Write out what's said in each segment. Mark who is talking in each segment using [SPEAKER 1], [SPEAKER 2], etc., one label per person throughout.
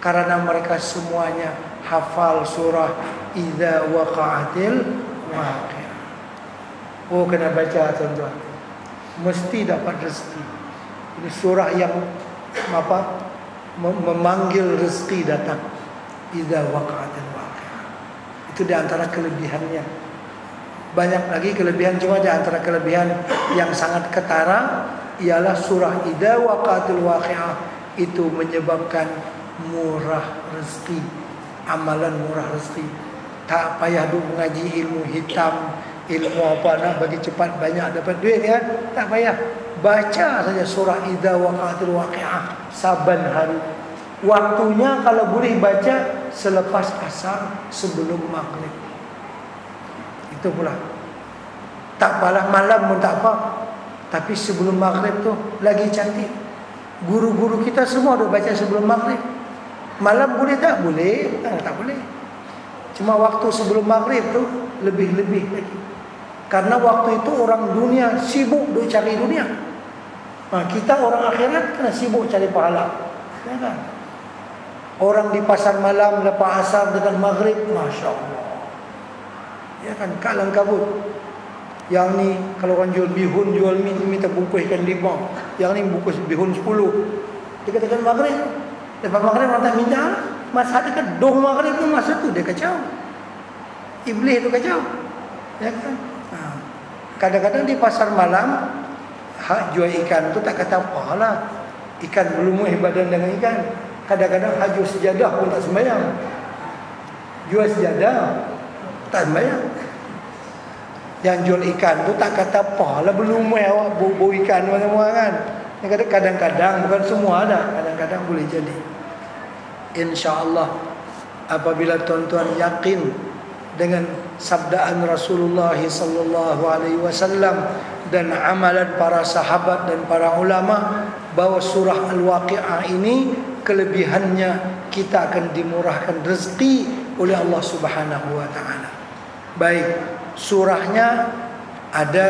[SPEAKER 1] karena mereka semuanya hafal surah Idza Waqa'atil Waqi'ah. Oh, kena baca tuan-tuan, mesti dapat rezeki. Ini surah yang memanggil rezeki datang. Idza Waqa'atil Waqi'ah. Itu di antara kelebihannya. Banyak lagi kelebihan, cuma di antara kelebihan yang sangat ketara ialah surah Idza Waqa'atil Waqi'ah itu menyebabkan murah rezeki, amalan murah rezeki. Tak payah duk mengaji ilmu hitam, ilmu apa nak bagi cepat banyak dapat duit ya. Tak payah, baca saja surah Idza Waqa'atil Waqi'ah saban hari. Waktunya kalau boleh baca selepas asar sebelum maghrib. Itu pula. Tak apalah malam pun tak apa, tapi sebelum maghrib tu lagi cantik. Guru-guru kita semua dah baca sebelum maghrib. Malam boleh tak? Boleh. Tak boleh. Cuma waktu sebelum maghrib tu lebih-lebih lagi. Karena waktu itu orang dunia sibuk duk cari dunia. Kita orang akhirat kena sibuk cari pahala. Ya kan? Orang di pasar malam lepas asar dengan maghrib, Masya Allah. Ya kan? Kalang kabut. Yang ni kalau orang jual bihun, jual mi minta bungkus ikan 5. Yang ni bungkus bihun 10. Dia katakan maghrib. Lepas maghrib orang tak minta. Masa dekat dong maghrib tu, masa tu dia kacau. Iblis tu kacau. Ya kan? Kadang-kadang di pasar malam jual ikan tu tak kata apa lah. Ikan belum badan dengan ikan. Kadang-kadang haju sejadah pun tak sembahyang. Jual sejadah tak sembahyang. Yang jual ikan tu tak kata apa lah, belum awak bau ikan semua kan. Kadang-kadang, bukan semua ada, kadang-kadang boleh jadi. InsyaAllah apabila tuan-tuan yakin dengan sabdaan Rasulullah sallallahu alaihi wasallam dan amalan para sahabat dan para ulama bahwa surah Al-Waqi'ah ini kelebihannya kita akan dimurahkan rezeki oleh Allah Subhanahu wa taala. Baik, surahnya ada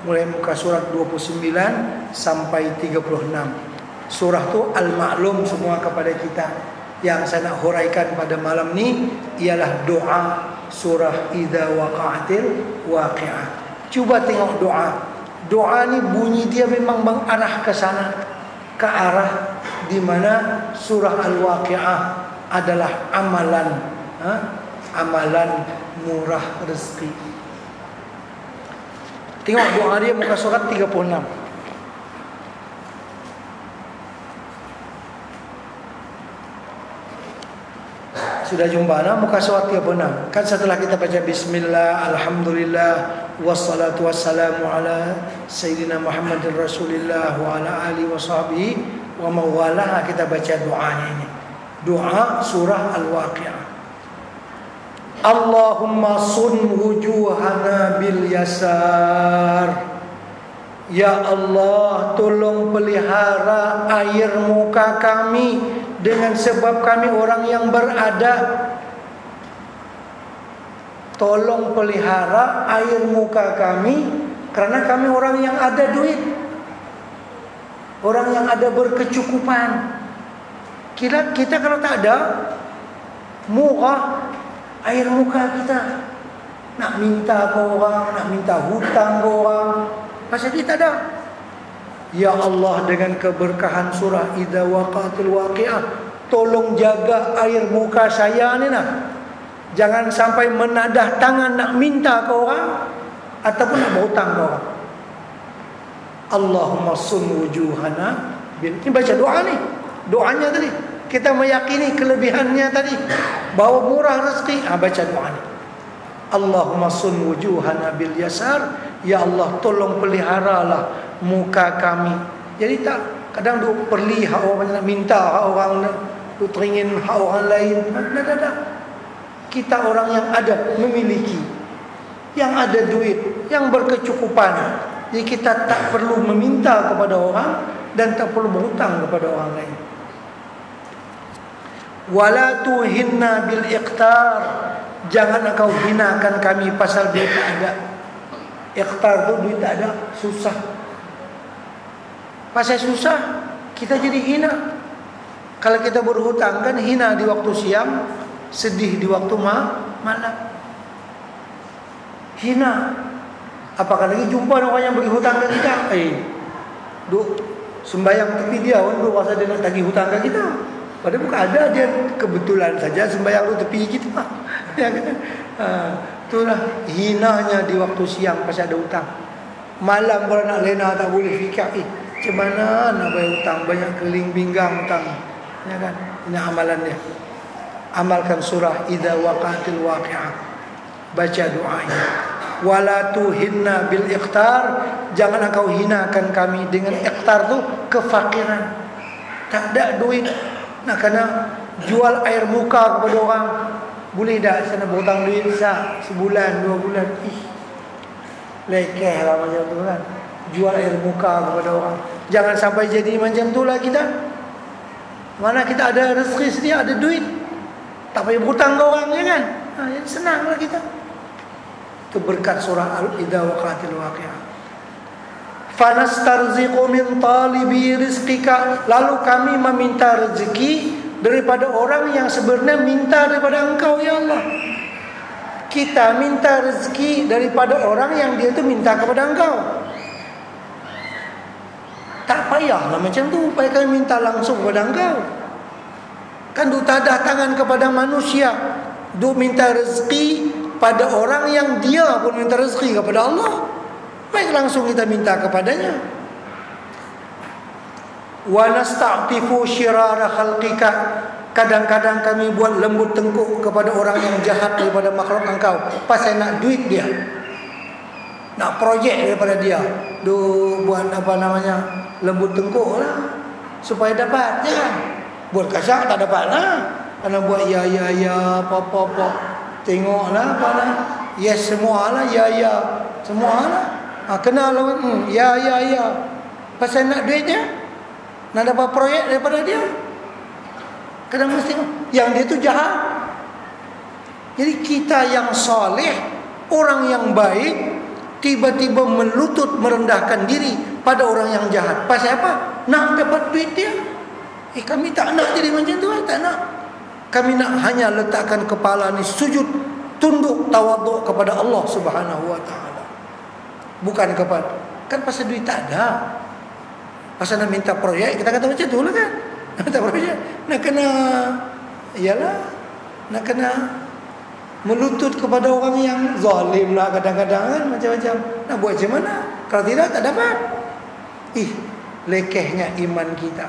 [SPEAKER 1] mulai muka surat 29 sampai 36. Surah tu al-maklum semua kepada kita. Yang saya nak huraikan pada malam ni ialah doa surah Idza Waqa'atil Waqi'ah. Cuba tengok doa. Doa ni bunyi dia memang mengarah ke sana, ke arah di mana surah Al-Waqi'ah adalah amalan amalan murah rezeki. Tengok doa dia muka surat 36. Sudah jumpa muka surat 36. Kan setelah kita baca bismillah, alhamdulillah, wassalatu wassalamu ala sayyidina Muhammadin Rasulillah wa ala alihi wa sahbihi wa mawalah, kita baca doanya ini. Doa surah Al-Waqi'ah. Allahumma sun wujuhana bil yasar. Ya Allah, tolong pelihara air muka kami dengan sebab kami orang yang beradab. Tolong pelihara air muka kami kerana kami orang yang ada duit, orang yang ada berkecukupan. Kita kalau tak ada murah air muka kita, nak minta ke orang, nak minta hutang ke orang, pasal dia tak ada. Ya Allah, dengan keberkahan surah Idza Waqa'atil Waqi'ah, tolong jaga air muka saya ni nak. Jangan sampai menadah tangan nak minta ke orang ataupun nak berhutang ke orang. Allahumma sun wujuhana bil. Ini baca doa ni. Doanya tadi kita meyakini kelebihannya tadi, bahawa murah rezeki. Baca doa ni. Allahumma sun wujuhana bil yasar. Ya Allah, tolong peliharalah muka kami. Jadi tak kadang duk perli hak orang nak minta, hak orang duk teringin hak orang lain. Tak. Kita orang yang ada, memiliki, yang ada duit, yang berkecukupan. Jadi kita tak perlu meminta kepada orang dan tak perlu berhutang kepada orang lain. Wala tuhinna bil iqtar. Jangan engkau hinakan kami pasal duit tak ada. Iqtar tu duit tak ada, susah. Pasal susah kita jadi hina. Kalau kita berhutang kan hina di waktu siang, sedih di waktu malam. Hina. Apakah lagi jumpa orang yang bagi hutang ke kita? Sembayang tepi dia, duk rasa dia nak tagih hutang ke kita. Padahal bukan ada, dia kebetulan saja sembayang tu tepi kita. Ya kan? Itulah hinanya di waktu siang pas ada hutang. Malam kalau nak lena tak boleh fikir, macam mana nak bayar hutang, banyak keling pinggang hutang. Ya kan? Ini amalan dia. Amalkan surah Idza Waqa'atil Waqi'ah. Baca doanya. Wala tuhinna bil iqtar, jangan engkau hinakan kami dengan iqtar tu kefakiran. Tak ada duit, nak kena jual air muka kepada orang. Boleh tak sana berhutang duit sebulan 2 bulan? Lekeh lah macam tu kan. Jual air muka kepada orang. Jangan sampai jadi macam tu lah kita. Mana kita ada rezeki sedia, ada duit, tak payah berhutang ke orang, ya kan? Senanglah kita. Itu berkat surah Al-Idza Waqa'atil Waqi'ah. Fanastarziqu min talibi rizqika, lalu kami meminta rezeki daripada orang yang sebenarnya minta daripada engkau, ya Allah. Kita minta rezeki daripada orang yang dia tu minta kepada engkau. Tak payahlah macam tu, payah kami minta langsung kepada engkau. Kan duk tadah tangan kepada manusia, duk minta rezeki pada orang yang dia pun minta rezeki kepada Allah. Baik langsung kita minta kepadanya. Wa nasta'tifu syirara khalqika, kadang-kadang kami buat lembut tengkuk kepada orang yang jahat daripada makhluk engkau, pasal nak duit dia, nak projek daripada dia, buat apa namanya, lembut tengkuk lah supaya dapat, ya kan? Buat kasar tak dapat lah, karena buat ya apa tengoklah apa lah, yes semua lah, ya semua lah, kenal lah, ya pasal nak duit dia, nak dapat proyek daripada dia. Kadang mesti yang dia tu jahat. Jadi kita yang soleh, orang yang baik, tiba-tiba melutut merendahkan diri pada orang yang jahat. Pasal apa? Nak dapat duit dia. Kami tak nak jadi macam tu, tak nak. Kami nak hanya letakkan kepala ni sujud, tunduk tawaduk kepada Allah Subhanahu wa taala. Bukan kepada, kan pasal duit tak ada. Pasal nak minta proyek, kita kata macam tu lah kan. Minta proyek, nak kena, iyalah, nak kena melutut kepada orang yang zalim lah kadang-kadang kan, macam-macam. Nak buat macam mana? Kalau tidak, tak dapat. Lekehnya iman kita,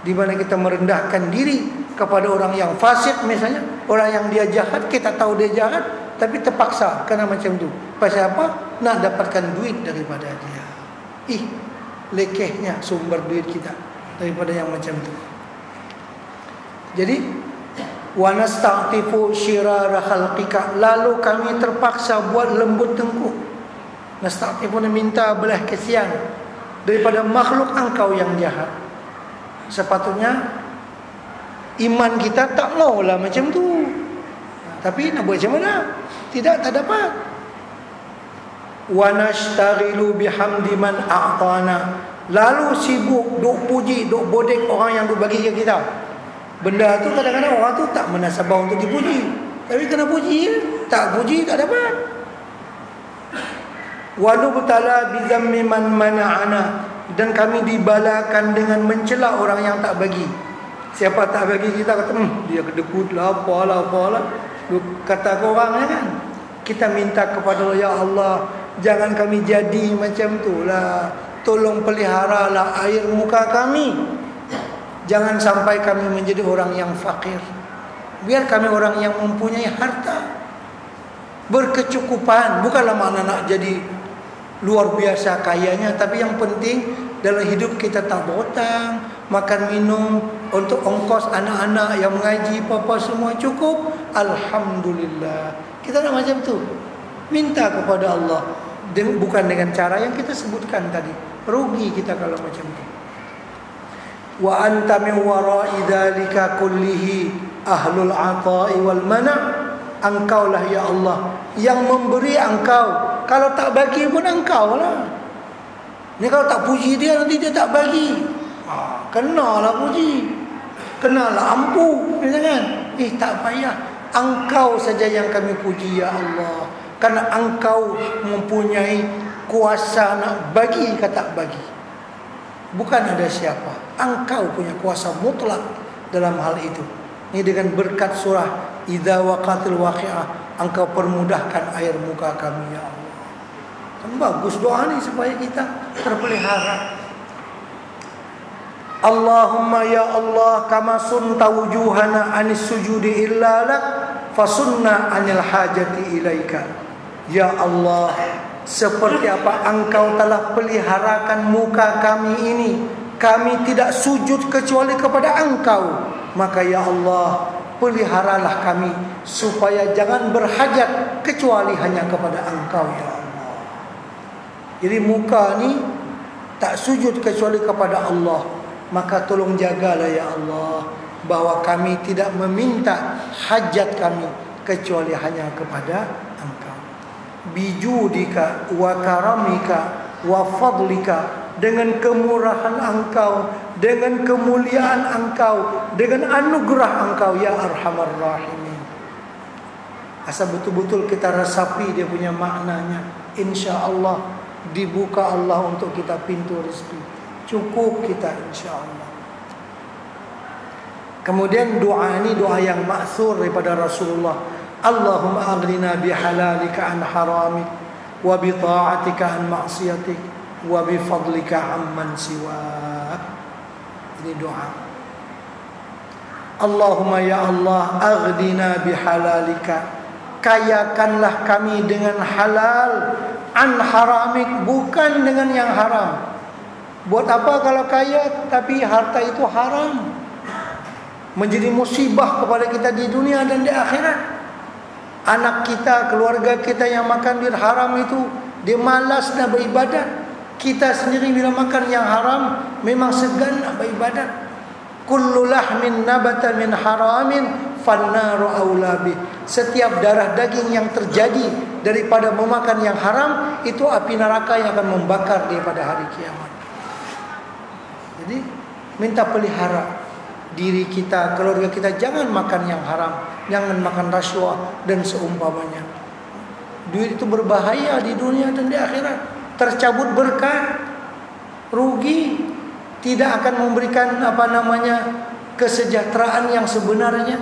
[SPEAKER 1] di mana kita merendahkan diri kepada orang yang fasik misalnya, orang yang dia jahat, kita tahu dia jahat, tapi terpaksa kena macam tu. Pasal apa? Nak dapatkan duit daripada dia. Lekehnya sumber duit kita daripada yang macam tu. Jadi wa nasta'tifu syirara khalqika, lalu kami terpaksa buat lembut tengkuk. Nasta'tifu minta belah kasihan daripada makhluk engkau yang jahat. Sepatutnya iman kita tak maulah macam tu, tapi nak buat macam mana? Tidak, tak dapat. Wa nashtaghilu bihamdi man a'tana, lalu sibuk duk puji, duk bodek orang yang duk bagi ke kita. Benda tu kadang-kadang orang tu tak menasabah untuk dipuji, tapi kena puji, tak puji tak dapat. Wa nubtala bi dhammi man mana'ana, dan kami dibalakan dengan mencela orang yang tak bagi. Siapa tak bagi kita kata dia kedekut lah, apalah kata ke orang, ya kan? Kita minta kepada Allah, ya Allah, jangan kami jadi macam tu lah. Tolong peliharalah air muka kami. Jangan sampai kami menjadi orang yang fakir. Biar kami orang yang mempunyai harta, berkecukupan. Bukanlah makna nak jadi luar biasa kayanya, tapi yang penting dalam hidup kita tak berhutang, makan minum, untuk ongkos anak-anak yang mengaji, apa-apa semua cukup. Alhamdulillah. Kita nak macam tu. Minta kepada Allah, bukan dengan cara yang kita sebutkan tadi. Rugi kita kalau macam tu. Wa anta min wara'i dzalika kullihi ahlul 'ata'i wal mana'. Engkaulah ya Allah yang memberi, engkau. Kalau tak bagi pun engkau lah. Ni kalau tak puji dia, nanti dia tak bagi. Kenalah puji. Kena lampu, jangan. Tak payah. Engkau saja yang kami puji ya Allah. Karena Engkau mempunyai kuasa nak bagi ke tak bagi. Bukan ada siapa. Engkau punya kuasa mutlak dalam hal itu. Ini dengan berkat surah Idza waqatil waqi'ah, Engkau permudahkan air muka kami ya Allah. Kan bagus doa ni supaya kita terpelihara. Allahumma ya Allah, kama sunta wujuhana anis sujudi illa lak, fasunna anil hajati ilaika. Ya Allah, seperti apa Engkau telah peliharakan muka kami ini, kami tidak sujud kecuali kepada Engkau. Maka ya Allah, peliharalah kami supaya jangan berhajat kecuali hanya kepada Engkau ya Allah. Jadi muka ni tak sujud kecuali kepada Allah. Maka tolong jagalah ya Allah, bahwa kami tidak meminta hajat kami kecuali hanya kepada Engkau. Bijudika wa karamika wa fadlika, dengan kemurahan Engkau, dengan kemuliaan Engkau, dengan anugerah Engkau ya Arhamar Rahimin. Asal betul-betul kita resapi dia punya maknanya. InsyaAllah dibuka Allah untuk kita pintu rezeki. Cukup kita insyaAllah. Kemudian doa ini doa yang ma'thur daripada Rasulullah. Allahumma aghnina bihalalika an haramik, wa bi ta'atika an ma'siyatik, wa bi fadlika amman siwak. Ini doa. Allahumma ya Allah, aghnina bihalalika, kayakanlah kami dengan halal, an haramik, bukan dengan yang haram. Buat apa kalau kaya tapi harta itu haram? Menjadi musibah kepada kita di dunia dan di akhirat. Anak kita, keluarga kita yang makan duit haram itu, dia malas nak beribadat. Kita sendiri bila makan yang haram, memang segan nak beribadat. Kullu lahmin nabata min haramin fannaru aula bih. Setiap darah daging yang terjadi daripada memakan yang haram, itu api neraka yang akan membakar dia pada hari kiamat. Jadi minta pelihara diri kita, keluarga kita, jangan makan yang haram, jangan makan rasuah dan seumpamanya. Duit itu berbahaya di dunia dan di akhirat. Tercabut berkah, rugi, tidak akan memberikan kesejahteraan yang sebenarnya.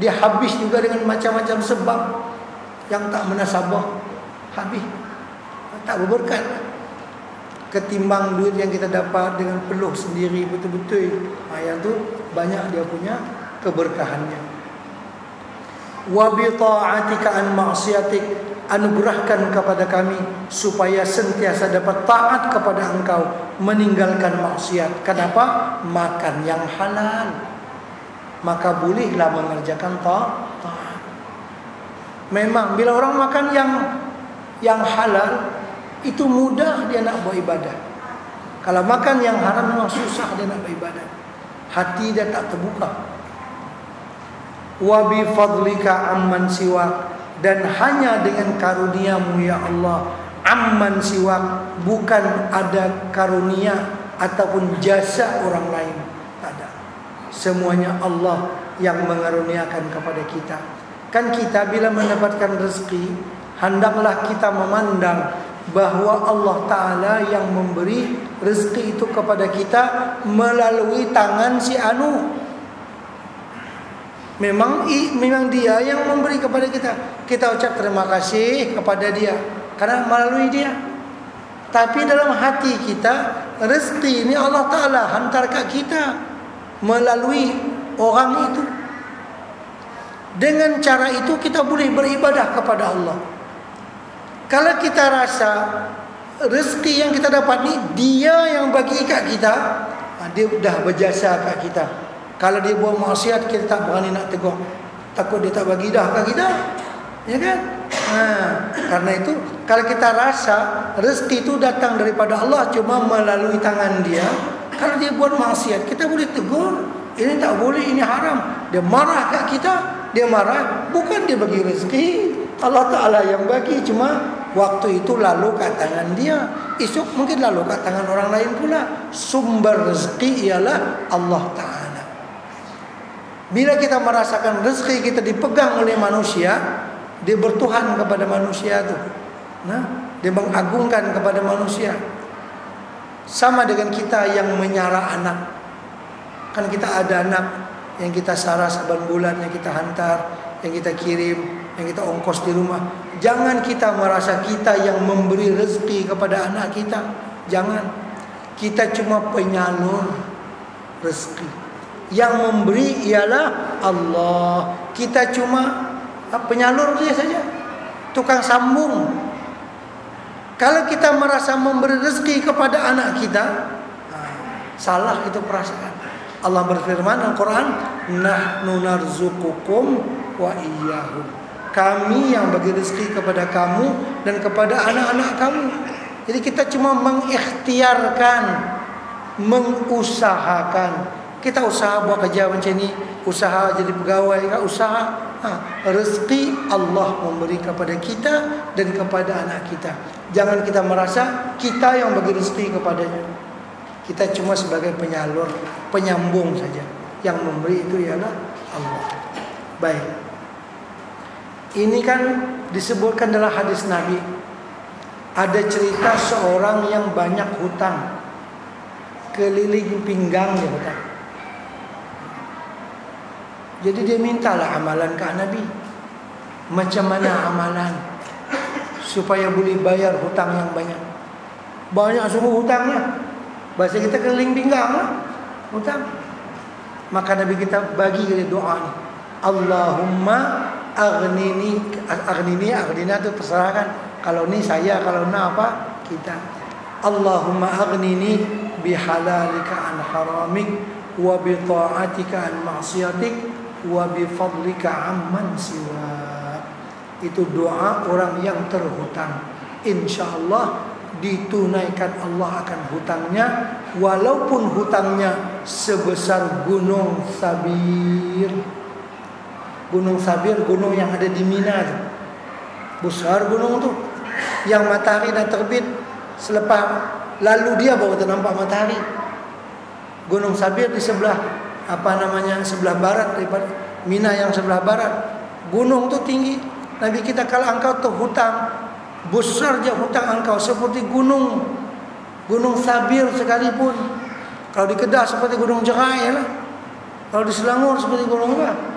[SPEAKER 1] Dia habis juga dengan macam-macam sebab yang tak munasabah, habis, tak berberkat. Ketimbang duit yang kita dapat dengan peluh sendiri betul-betul, yang tu banyak dia punya keberkahannya. Wa bi ta'atika an ma'siyatik, anugerahkan kepada kami supaya sentiasa dapat taat kepada Engkau, meninggalkan maksiat. Kenapa? Makan yang halal, maka bolehlah mengerjakan taat. Memang bila orang makan yang halal, itu mudah dia nak buat ibadah. Kalau makan yang haram memang susah dia nak beribadah. Hati dia tak terbuka. Wa bi fadlika amman siwak, dan hanya dengan karuniamu ya Allah, amman siwak, bukan ada karunia ataupun jasa orang lain, tak ada. Semuanya Allah yang mengaruniakan kepada kita. Kan kita bila mendapatkan rezeki, hendaklah kita memandang bahawa Allah Ta'ala yang memberi rezeki itu kepada kita melalui tangan si anu. Memang dia yang memberi kepada kita. Kita ucap terima kasih kepada dia karena melalui dia. Tapi dalam hati kita, rezeki ini Allah Ta'ala hantar kat kita melalui orang itu. Dengan cara itu kita boleh beribadah kepada Allah. Kalau kita rasa rezeki yang kita dapat ni dia yang bagi kat kita, dia dah berjasa kat kita. Kalau dia buat maksiat, kita tak berani nak tegur, takut dia tak bagi dah kat kita, ya kan? Karena itu kalau kita rasa rezeki itu datang daripada Allah cuma melalui tangan dia, kalau dia buat maksiat kita boleh tegur, ini tak boleh, ini haram. Dia marah kat kita, dia marah, bukan dia bagi rezeki, Allah Ta'ala yang bagi, cuma waktu itu lalu kat tangan dia, esok mungkin lalu kat tangan orang lain pula. Sumber rezeki ialah Allah Ta'ala. Bila kita merasakan rezeki kita dipegang oleh manusia, dia bertuhan kepada manusia itu. Nah, dia mengagungkan kepada manusia. Sama dengan kita yang menyara anak. Kan kita ada anak yang kita sara saban bulan, yang kita hantar, yang kita kirim, yang kita ongkos di rumah. Jangan kita merasa kita yang memberi rezeki kepada anak kita. Jangan. Kita cuma penyalur rezeki. Yang memberi ialah Allah. Kita cuma penyalur dia saja, tukang sambung. Kalau kita merasa memberi rezeki kepada anak kita, salah itu perasaan. Allah berfirman Al-Quran, nahnu narzuqukum wa iyyahum. Kami yang bagi rezeki kepada kamu dan kepada anak-anak kamu. Jadi kita cuma mengikhtiarkan, mengusahakan. Kita usaha buat kerja macam ni, usaha jadi pegawai, usaha. Rezeki Allah memberi kepada kita dan kepada anak kita. Jangan kita merasa kita yang bagi rezeki kepadanya. Kita cuma sebagai penyalur, penyambung saja. Yang memberi itu ialah Allah. Baik. Ini kan disebutkan dalam hadis Nabi. Ada cerita seorang yang banyak hutang, keliling pinggang dia hutang. Jadi dia mintalah amalan ke Nabi. Macam mana amalan supaya boleh bayar hutang yang banyak? Banyak semua hutangnya. Bahasa kita keliling pinggang lah, hutang. Maka Nabi kita bagi doa ni. Allahumma aghnini, aghnina tu terserah kan. Kalau ni saya, kalau na apa kita. Allahumma aghnini bihalalika an haramik wa bi ta'atika an ma'siyatik wa bi fadlika amman siwa. Itu doa orang yang terhutang. InsyaAllah ditunaikan Allah akan hutangnya, walaupun hutangnya sebesar gunung Sabir. Gunung Sabir, gunung yang ada di Mina tu. Besar gunung tu, yang matahari dah terbit, selepas lalu dia baru ternampak matahari. Gunung Sabir di sebelah sebelah barat daripada Mina, yang sebelah barat. Gunung tu tinggi. Nabi kita, kalau engkau terhutang, besar je hutang engkau seperti gunung Sabir sekalipun. Kalau di Kedah seperti gunung Jerai lah. Kalau di Selangor seperti gunung apa?